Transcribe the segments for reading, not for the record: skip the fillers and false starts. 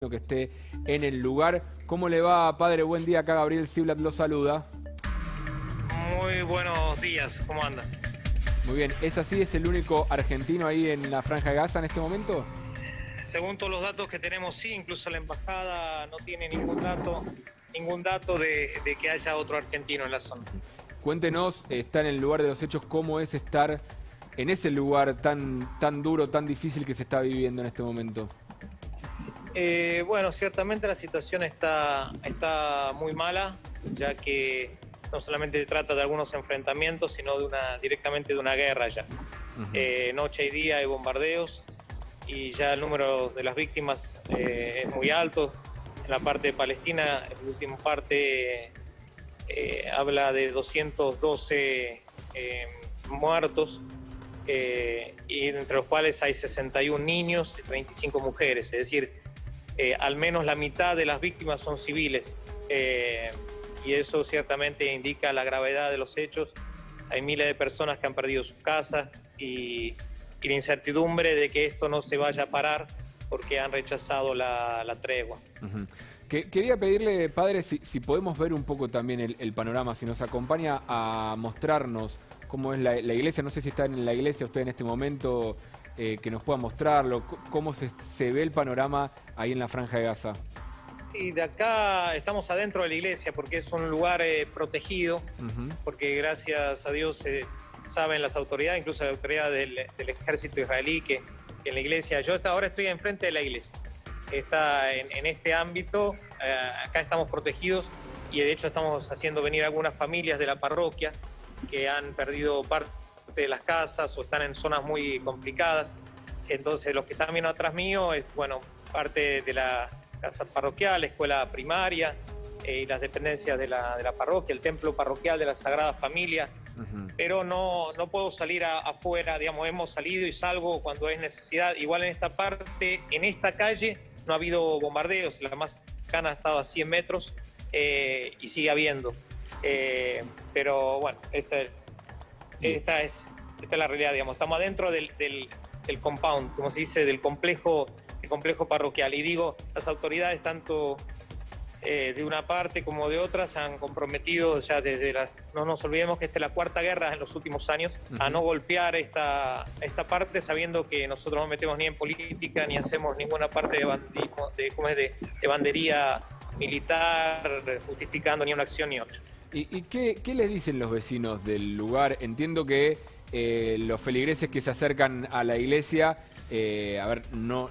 que esté en el lugar. ¿Cómo le va, padre? Buen día, acá Gabriel Ziblatt lo saluda. Muy buenos días, ¿cómo anda? Muy bien, ¿es así? ¿Es el único argentino ahí en la Franja de Gaza en este momento? Según todos los datos que tenemos, sí, incluso la embajada no tiene ningún dato de que haya otro argentino en la zona. Cuéntenos, está en el lugar de los hechos, ¿cómo es estar en ese lugar tan duro, tan difícil que se está viviendo en este momento? Bueno, ciertamente la situación está muy mala, ya que no solamente se trata de algunos enfrentamientos, sino directamente de una guerra ya. Noche y día hay bombardeos y ya el número de las víctimas es muy alto. En la parte de Palestina, el último parte habla de 212 muertos, y entre los cuales hay 61 niños y 35 mujeres, es decir, al menos la mitad de las víctimas son civiles, y eso ciertamente indica la gravedad de los hechos. Hay miles de personas que han perdido sus casas y la incertidumbre de que esto no se vaya a parar porque han rechazado la tregua. Quería pedirle, padre, si podemos ver un poco también el panorama, si nos acompaña a mostrarnos cómo es la iglesia. No sé si está en la iglesia usted en este momento, que nos pueda mostrarlo, cómo se ve el panorama ahí en la Franja de Gaza. Y de acá estamos adentro de la iglesia porque es un lugar protegido, porque gracias a Dios saben las autoridades, incluso la autoridad del ejército israelí, que en la iglesia, yo ahora estoy enfrente de la iglesia, está en este ámbito, acá estamos protegidos y de hecho estamos haciendo venir algunas familias de la parroquia que han perdido parte de las casas o están en zonas muy complicadas. Entonces los que están viendo atrás mío es, bueno, parte de la casa parroquial, escuela primaria y las dependencias de la parroquia, el templo parroquial de la Sagrada Familia. Pero no puedo salir afuera, digamos, hemos salido y salgo cuando es necesidad. Igual en esta parte, en esta calle, no ha habido bombardeos, la más cercana ha estado a 100 metros y sigue habiendo. Pero bueno, esta es la realidad, digamos. Estamos adentro del compound, como se dice, del complejo parroquial. Y digo, las autoridades, tanto de una parte como de otra, se han comprometido ya no nos olvidemos que esta es la cuarta guerra en los últimos años, a no golpear esta parte, sabiendo que nosotros no metemos ni en política ni hacemos ninguna parte de bandismo, de bandería militar, justificando ni una acción ni otra. ¿Y qué les dicen los vecinos del lugar? Entiendo que los feligreses que se acercan a la iglesia, no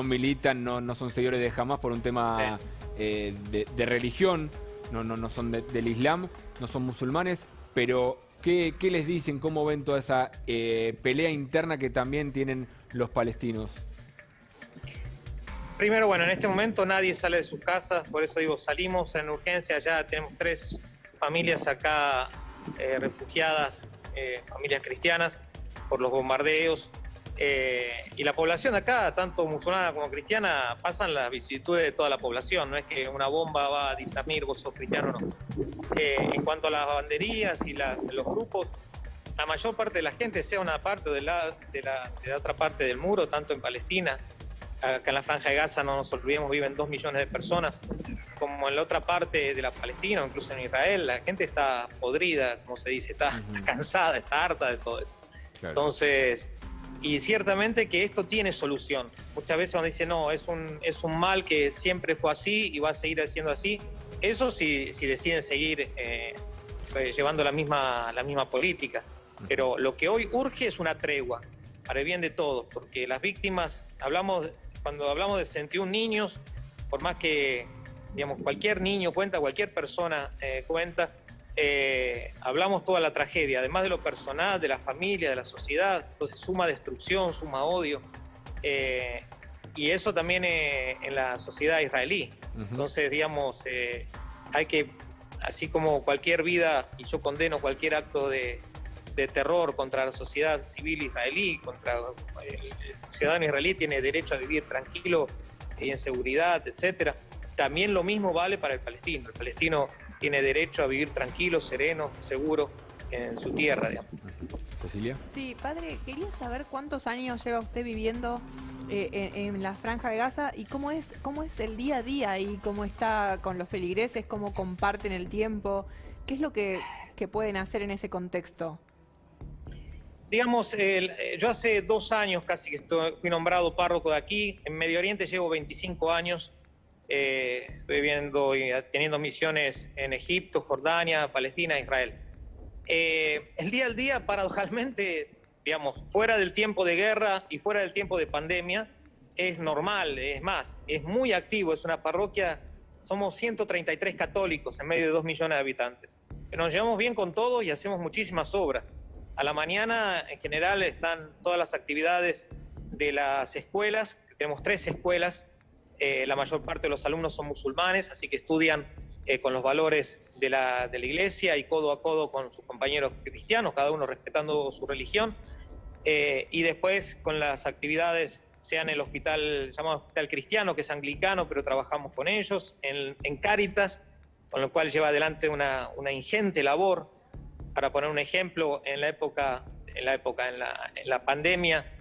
militan, no son seguidores de Hamás por un tema de religión, no son del Islam, no son musulmanes, pero ¿qué les dicen? ¿Cómo ven toda esa pelea interna que también tienen los palestinos? Primero, bueno, en este momento nadie sale de sus casas, por eso digo, salimos en urgencia, ya tenemos 3 familias acá refugiadas, familias cristianas, por los bombardeos, y la población de acá, tanto musulmana como cristiana, pasan las vicisitudes de toda la población, no es que una bomba va a discernir vos sos cristiano o no. En cuanto a las banderías y los grupos, la mayor parte de la gente, sea una parte de la otra parte del muro, tanto en Palestina, acá en la Franja de Gaza, no nos olvidemos, viven 2 millones de personas, como en la otra parte de la Palestina, incluso en Israel, la gente está podrida, como se dice, está cansada, está harta de todo esto. Claro. Entonces, y ciertamente que esto tiene solución. Muchas veces uno dice, no, es un mal que siempre fue así y va a seguir siendo así. Eso si deciden seguir llevando la misma política. Pero lo que hoy urge es una tregua, para el bien de todos, porque las víctimas, cuando hablamos de 61 niños, por más que, digamos, cualquier niño cuenta, cualquier persona cuenta, hablamos toda la tragedia, además de lo personal, de la familia, de la sociedad, entonces suma destrucción, suma odio, y eso también en la sociedad israelí. Entonces, digamos, hay que, así como cualquier vida, y yo condeno cualquier acto de terror contra la sociedad civil israelí, contra el ciudadano israelí, tiene derecho a vivir tranquilo y en seguridad, etcétera. También lo mismo vale para el palestino. El palestino tiene derecho a vivir tranquilo, sereno, seguro en su tierra, digamos. ¿Cecilia? Sí, padre, quería saber cuántos años lleva usted viviendo en la Franja de Gaza y cómo es el día a día y cómo está con los feligreses, cómo comparten el tiempo, qué es lo que pueden hacer en ese contexto. Digamos, yo hace 2 años casi que fui nombrado párroco de aquí. En Medio Oriente llevo 25 años. Estoy viendo y teniendo misiones en Egipto, Jordania, Palestina, Israel. El día al día, paradojalmente, digamos, fuera del tiempo de guerra y fuera del tiempo de pandemia, es normal, es más, es muy activo, es una parroquia, somos 133 católicos en medio de 2 millones de habitantes. Pero nos llevamos bien con todos y hacemos muchísimas obras. A la mañana, en general, están todas las actividades de las escuelas. Tenemos 3 escuelas. La mayor parte de los alumnos son musulmanes, así que estudian con los valores de la iglesia y codo a codo con sus compañeros cristianos, cada uno respetando su religión. Y después con las actividades, sea en el hospital, llamado Hospital Cristiano, que es anglicano, pero trabajamos con ellos, en Cáritas, con lo cual lleva adelante una ingente labor. Para poner un ejemplo, en la pandemia,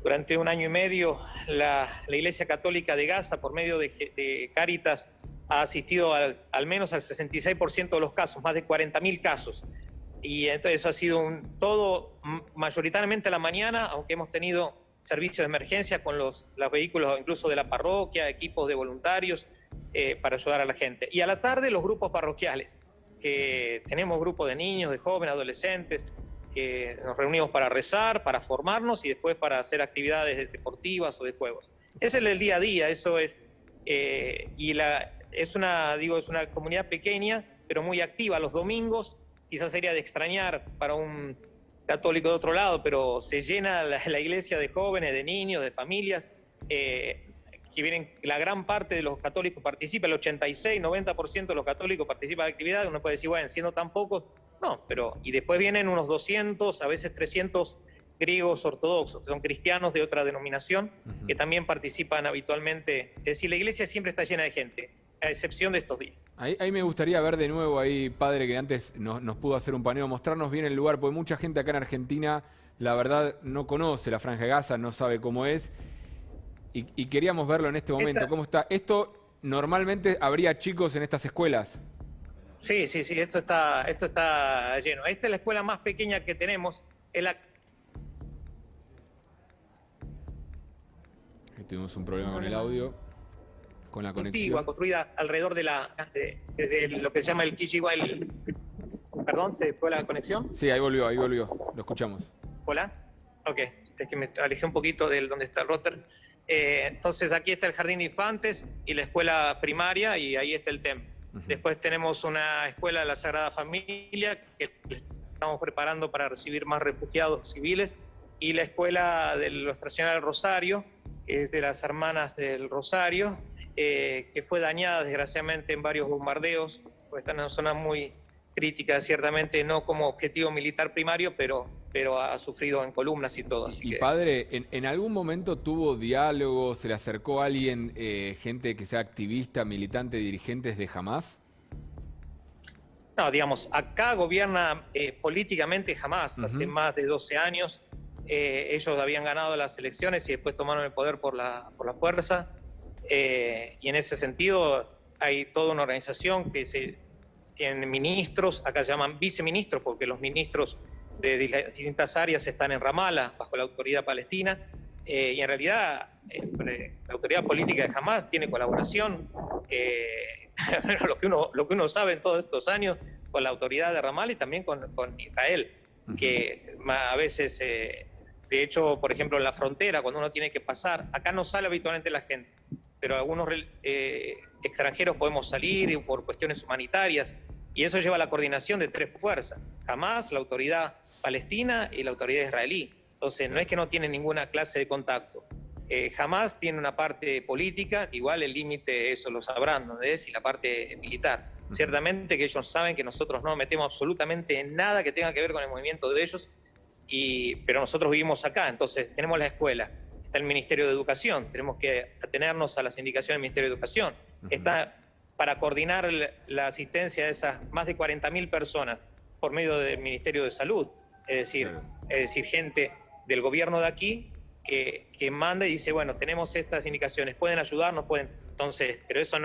durante 1 año y medio, la Iglesia Católica de Gaza, por medio de Cáritas, ha asistido al menos al 66% de los casos, más de 40.000 casos. Y entonces eso ha sido todo mayoritariamente a la mañana, aunque hemos tenido servicios de emergencia con los vehículos incluso de la parroquia, equipos de voluntarios para ayudar a la gente. Y a la tarde los grupos parroquiales, que tenemos grupos de niños, de jóvenes, adolescentes, que nos reunimos para rezar, para formarnos y después para hacer actividades deportivas o de juegos. Ese es el día a día, eso es. Es una comunidad pequeña, pero muy activa. Los domingos quizás sería de extrañar para un católico de otro lado, pero se llena la iglesia de jóvenes, de niños, de familias, que vienen, la gran parte de los católicos participa, el 86, 90% de los católicos participan de actividades. Uno puede decir, bueno, siendo tan pocos, no, pero y después vienen unos 200, a veces 300 griegos ortodoxos, que son cristianos de otra denominación, que también participan habitualmente. Es decir, la iglesia siempre está llena de gente, a excepción de estos días. Ahí me gustaría ver de nuevo ahí, padre, que antes nos pudo hacer un paneo, mostrarnos bien el lugar, porque mucha gente acá en Argentina, la verdad, no conoce la Franja de Gaza, no sabe cómo es, y queríamos verlo en este momento. ¿Cómo está? Esto, normalmente, ¿habría chicos en estas escuelas? Sí, esto está lleno. Esta es la escuela más pequeña que tenemos. Tuvimos un problema con el audio, con la conexión. Antigua, construida alrededor de lo que se llama el Kishiwa. Perdón, ¿se fue la conexión? Sí, ahí volvió, lo escuchamos. ¿Hola? Ok, es que me alejé un poquito de donde está el router. Entonces aquí está el jardín de infantes y la escuela primaria y ahí está el templo. Después tenemos una escuela de la Sagrada Familia que estamos preparando para recibir más refugiados civiles y la escuela de Nuestra Señora del Rosario, que es de las Hermanas del Rosario, que fue dañada desgraciadamente en varios bombardeos, porque está en una zona muy crítica, ciertamente no como objetivo militar primario, pero ha sufrido en columnas y todo. Así que... padre, ¿en algún momento tuvo diálogo, se le acercó a alguien, gente que sea activista, militante, dirigentes de Hamás? No, digamos, acá gobierna políticamente Hamás, hace más de 12 años. Ellos habían ganado las elecciones y después tomaron el poder por la fuerza. Y en ese sentido hay toda una organización que tiene ministros, acá se llaman viceministros, porque los ministros de distintas áreas están en Ramala, bajo la autoridad palestina, y en realidad la autoridad política de Hamás tiene colaboración, lo que uno sabe en todos estos años, con la autoridad de Ramala y también con Israel, que a veces, de hecho, por ejemplo, en la frontera, cuando uno tiene que pasar, acá no sale habitualmente la gente, pero algunos extranjeros podemos salir por cuestiones humanitarias, y eso lleva a la coordinación de 3 fuerzas: Hamás, la autoridad palestina y la autoridad israelí. Entonces, no es que no tienen ninguna clase de contacto. Hamás tiene una parte política, igual el límite, eso lo sabrán, ¿no es? Y la parte militar. Ciertamente que ellos saben que nosotros no nos metemos absolutamente en nada que tenga que ver con el movimiento de ellos, pero nosotros vivimos acá, entonces tenemos la escuela, está el Ministerio de Educación, tenemos que atenernos a las indicaciones del Ministerio de Educación, está para coordinar la asistencia de esas más de 40.000 personas por medio del Ministerio de Salud, es decir, gente del gobierno de aquí que manda y dice, bueno, tenemos estas indicaciones, pueden ayudarnos, pueden. Entonces, pero eso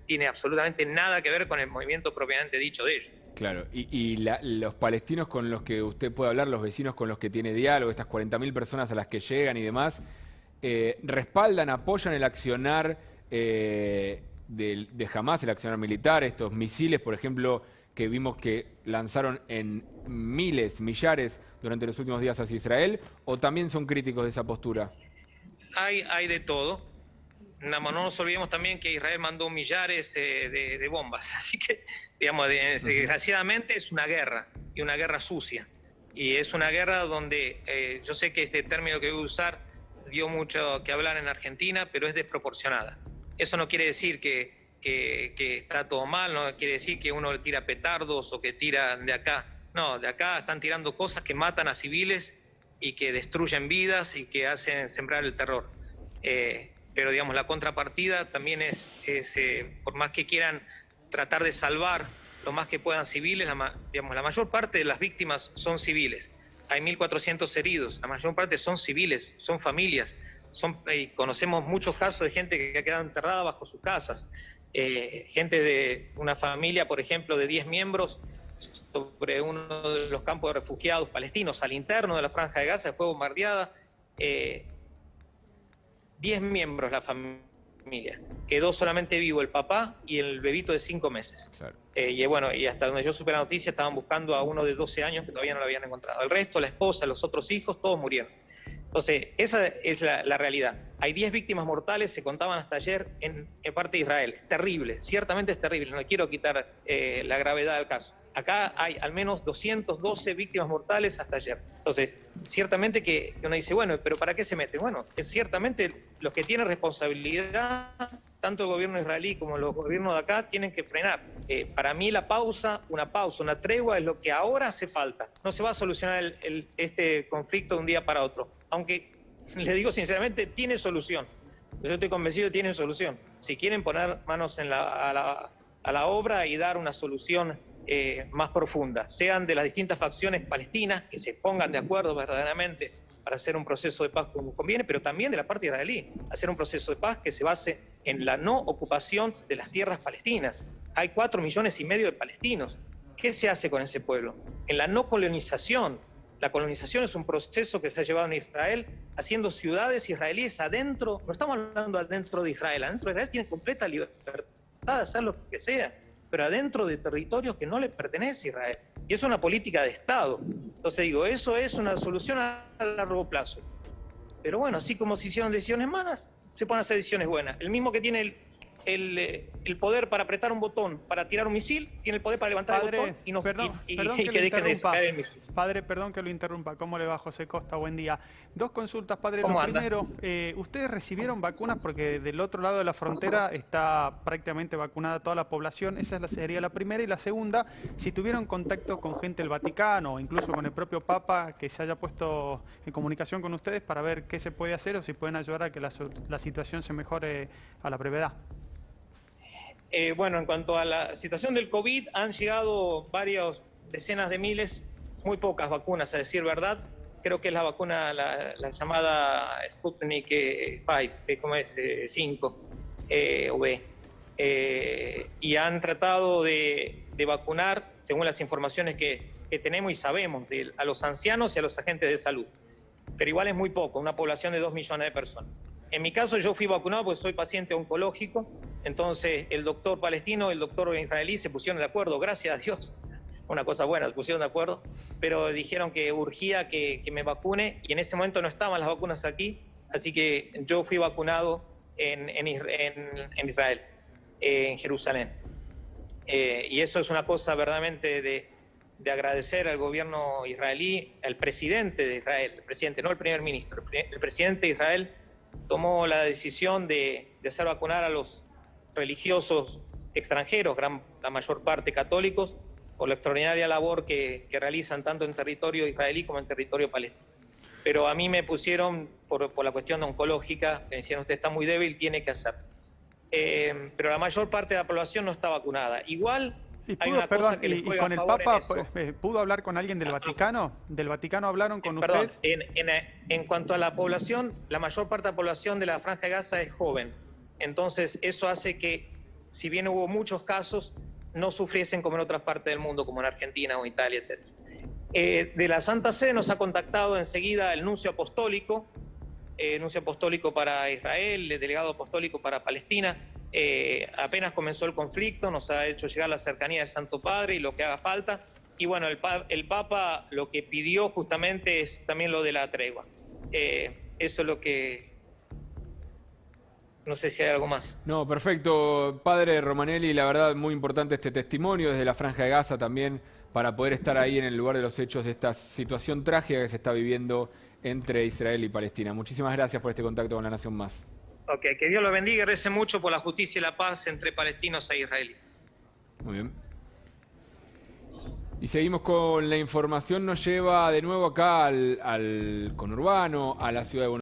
tiene absolutamente nada que ver con el movimiento propiamente dicho de ellos. Claro, y los palestinos con los que usted puede hablar, los vecinos con los que tiene diálogo, estas 40.000 personas a las que llegan y demás, respaldan, apoyan el accionar de Hamás, el accionar militar, estos misiles, por ejemplo, que vimos que lanzaron en millares durante los últimos días hacia Israel, o también son críticos de esa postura? Hay de todo. No nos olvidemos también que Israel mandó millares de bombas, así que, digamos, desgraciadamente es una guerra, y una guerra sucia. Y es una guerra donde yo sé que este término que voy a usar dio mucho que hablar en Argentina, pero es desproporcionada. Eso no quiere decir que está todo mal, no quiere decir que uno tira petardos o que tira de acá. No, de acá están tirando cosas que matan a civiles y que destruyen vidas y que hacen sembrar el terror. Pero digamos, la contrapartida también es por más que quieran tratar de salvar lo más que puedan civiles, digamos, la mayor parte de las víctimas son civiles. Hay 1.400 heridos, la mayor parte son civiles, son familias. Conocemos muchos casos de gente que ha quedado enterrada bajo sus casas. Gente de una familia, por ejemplo, de 10 miembros sobre uno de los campos de refugiados palestinos al interno de la Franja de Gaza, fue bombardeada. 10 miembros la familia. Quedó solamente vivo el papá y el bebito de 5 meses. Claro. Y hasta donde yo supe la noticia, estaban buscando a uno de 12 años que todavía no lo habían encontrado. El resto, la esposa, los otros hijos, todos murieron. Entonces, esa es la realidad. Hay 10 víctimas mortales, se contaban hasta ayer en parte de Israel. Es terrible, ciertamente es terrible. No quiero quitar la gravedad del caso. Acá hay al menos 212 víctimas mortales hasta ayer. Entonces, ciertamente que uno dice, bueno, ¿pero para qué se meten? Bueno, es ciertamente los que tienen responsabilidad, tanto el gobierno israelí como los gobiernos de acá, tienen que frenar. Para mí una tregua es lo que ahora hace falta. No se va a solucionar este conflicto de un día para otro. Aunque, le digo sinceramente, tiene solución. Yo estoy convencido que tiene solución. Si quieren poner manos a la obra y dar una solución más profunda, sean de las distintas facciones palestinas, que se pongan de acuerdo verdaderamente para hacer un proceso de paz como conviene, pero también de la parte israelí, hacer un proceso de paz que se base en la no ocupación de las tierras palestinas. Hay 4,5 millones de palestinos. ¿Qué se hace con ese pueblo? En la no colonización. La colonización es un proceso que se ha llevado en Israel, haciendo ciudades israelíes adentro, no estamos hablando adentro de Israel, adentro de Israel tienen completa libertad de hacer lo que sea, pero adentro de territorios que no le pertenece a Israel. Y es una política de Estado. Entonces digo, eso es una solución a largo plazo. Pero bueno, así como se hicieron decisiones malas, se pueden hacer decisiones buenas. El mismo que tiene el poder para apretar un botón, para tirar un misil, tiene el poder para levantar el botón y que dejen de caer el misil. Padre, perdón que lo interrumpa. ¿Cómo le va, José Costa? Buen día. 2 consultas, padre. Lo primero, ¿ustedes recibieron vacunas? Porque del otro lado de la frontera está prácticamente vacunada toda la población. Esa sería la primera. Y la segunda, si tuvieron contacto con gente del Vaticano o incluso con el propio Papa que se haya puesto en comunicación con ustedes para ver qué se puede hacer o si pueden ayudar a que la situación se mejore a la brevedad. Bueno, en cuanto a la situación del COVID, han llegado varias decenas de miles, muy pocas vacunas, a decir verdad. Creo que es la vacuna, la llamada Sputnik 5 o B. Y han tratado de vacunar, según las informaciones que tenemos y sabemos, a los ancianos y a los agentes de salud. Pero igual es muy poco, una población de 2 millones de personas. En mi caso yo fui vacunado porque soy paciente oncológico, entonces el doctor palestino y el doctor israelí se pusieron de acuerdo, gracias a Dios, una cosa buena, se pusieron de acuerdo, pero dijeron que urgía que me vacune y en ese momento no estaban las vacunas aquí, así que yo fui vacunado en Israel, en Jerusalén. Y eso es una cosa verdaderamente de agradecer al gobierno israelí, al presidente de Israel, el presidente, no el primer ministro, el presidente de Israel tomó la decisión de hacer vacunar a los religiosos extranjeros, la mayor parte católicos, por la extraordinaria labor que realizan tanto en territorio israelí como en territorio palestino. Pero a mí me pusieron, por la cuestión oncológica, me decían, usted está muy débil, tiene que hacer. Pero la mayor parte de la población no está vacunada. Igual ¿Y hay pudo, una perdón, cosa que les y juega con a el favor Papa en eso. pudo hablar con alguien del Vaticano? ¿Del Vaticano hablaron con Perdón, usted? en cuanto a la población, la mayor parte de la población de la Franja de Gaza es joven. Entonces, eso hace que, si bien hubo muchos casos, no sufriesen como en otras partes del mundo, como en Argentina o Italia, etc. De la Santa Sede nos ha contactado enseguida el nuncio apostólico para Israel, el delegado apostólico para Palestina. Apenas comenzó el conflicto, nos ha hecho llegar la cercanía del Santo Padre y lo que haga falta. Y bueno, el Papa lo que pidió justamente es también lo de la tregua. Eso es lo que... No sé si hay algo más. No, perfecto, padre Romanelli, la verdad muy importante este testimonio desde la Franja de Gaza también para poder estar ahí en el lugar de los hechos de esta situación trágica que se está viviendo entre Israel y Palestina. Muchísimas gracias por este contacto con La Nación Más. Ok, que Dios lo bendiga y rece mucho por la justicia y la paz entre palestinos e israelíes. Muy bien. Y seguimos con la información, nos lleva de nuevo acá al conurbano, a la ciudad de Buenos Aires.